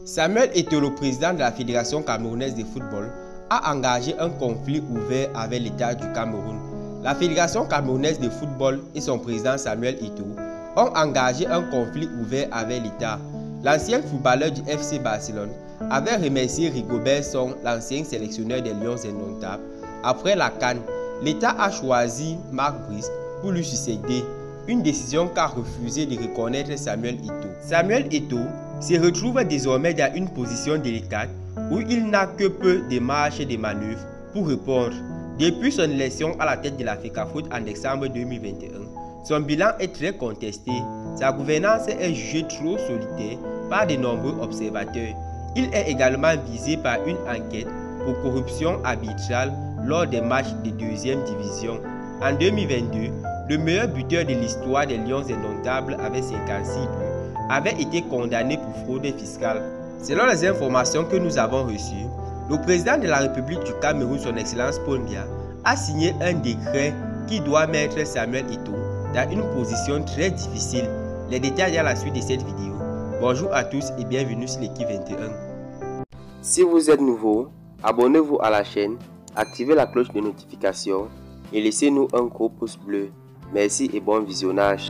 Samuel Eto'o, le président de la Fédération camerounaise de football, a engagé un conflit ouvert avec l'État du Cameroun. La Fédération camerounaise de football et son président Samuel Eto'o ont engagé un conflit ouvert avec l'État. L'ancien footballeur du FC Barcelone avait remercié Rigobert Song, l'ancien sélectionneur des Lions indomptables. Après la CAN, l'État a choisi Marc Brice pour lui succéder, une décision qu'a refusé de reconnaître Samuel Eto'o. Samuel Eto'o se retrouve désormais dans une position délicate où il n'a que peu de marge et de manœuvre pour répondre. Depuis son élection à la tête de la FECAFOOT en décembre 2021, son bilan est très contesté. Sa gouvernance est jugée trop solitaire par de nombreux observateurs. Il est également visé par une enquête pour corruption arbitrale lors des matchs de deuxième division. En 2022, le meilleur buteur de l'histoire des Lions indomptables avec 56 buts avait été condamné pour fraude fiscale. Selon les informations que nous avons reçues, le président de la République du Cameroun, son Excellence Paul Biya, a signé un décret qui doit mettre Samuel Eto'o dans une position très difficile. Les détails dans la suite de cette vidéo. Bonjour à tous et bienvenue sur l'équipe 21. Si vous êtes nouveau, abonnez-vous à la chaîne, activez la cloche de notification et laissez-nous un gros pouce bleu. Merci et bon visionnage.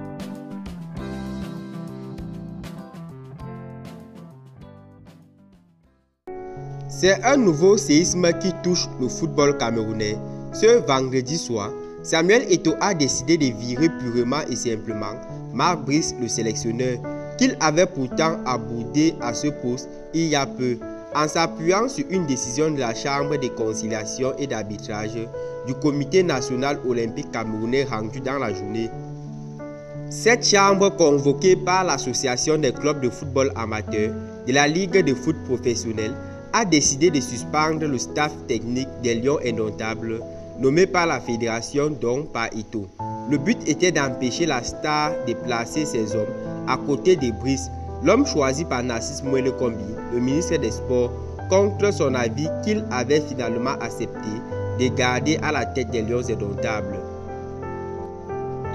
C'est un nouveau séisme qui touche le football camerounais. Ce vendredi soir, Samuel Eto'o a décidé de virer purement et simplement Marc Brice, le sélectionneur, qu'il avait pourtant aboudé à ce poste il y a peu, en s'appuyant sur une décision de la Chambre de conciliation et d'arbitrage du Comité national olympique camerounais rendue dans la journée. Cette chambre, convoquée par l'Association des clubs de football amateurs de la Ligue de foot professionnelle, a décidé de suspendre le staff technique des Lions indomptables nommé par la fédération donc par Eto'o. Le but était d'empêcher la star de placer ses hommes à côté de Brice, l'homme choisi par Narcisse Mouele Kombi, le ministre des Sports, contre son avis qu'il avait finalement accepté de garder à la tête des Lions indomptables.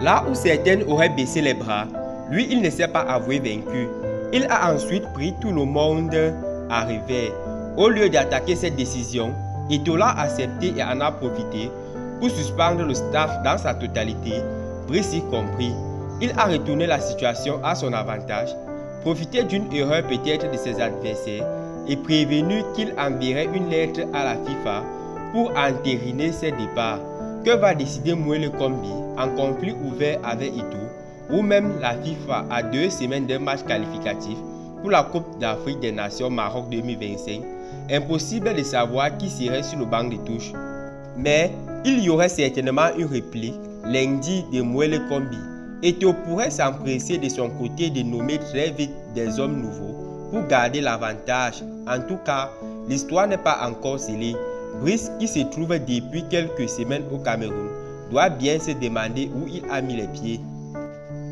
Là où certains auraient baissé les bras, lui il ne s'est pas avoué vaincu. Il a ensuite pris tout le monde à revers. Au lieu d'attaquer cette décision, Eto'o l'a accepté et en a profité pour suspendre le staff dans sa totalité, Brice y compris. Il a retourné la situation à son avantage, profité d'une erreur peut-être de ses adversaires et prévenu qu'il enverrait une lettre à la FIFA pour entériner ses départs. Que va décider Mouele Kombi en conflit ouvert avec Eto'o ou même la FIFA à 2 semaines d'un match qualificatif pour la Coupe d'Afrique des Nations Maroc 2025? Impossible de savoir qui serait sur le banc de touche. Mais il y aurait certainement une réplique lundi de Mouele Kombi. Eto'o pourrait s'empresser de son côté de nommer très vite des hommes nouveaux pour garder l'avantage. En tout cas, l'histoire n'est pas encore scellée. Brice, qui se trouve depuis quelques semaines au Cameroun, doit bien se demander où il a mis les pieds.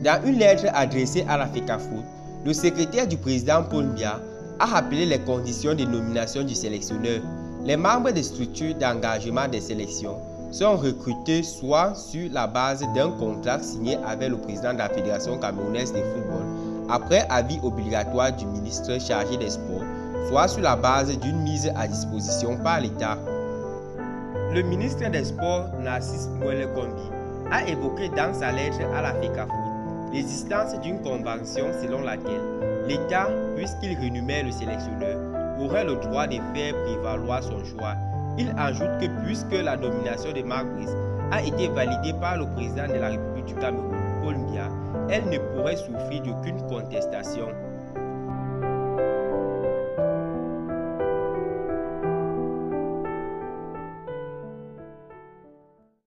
Dans une lettre adressée à la FECAFOOT, le secrétaire du président Paul Biya a rappelé les conditions de nomination du sélectionneur. Les membres des structures d'engagement des sélections sont recrutés soit sur la base d'un contrat signé avec le président de la Fédération camerounaise de football, après avis obligatoire du ministre chargé des sports, soit sur la base d'une mise à disposition par l'État. Le ministre des Sports, Narcisse Mouele Kombi, a évoqué dans sa lettre à la FECAFOOT l'existence d'une convention selon laquelle l'État, puisqu'il rémunère le sélectionneur, aurait le droit de faire prévaloir son choix. Il ajoute que puisque la nomination de Marc Brice a été validée par le président de la République du Cameroun, Paul Biya, elle ne pourrait souffrir d'aucune contestation.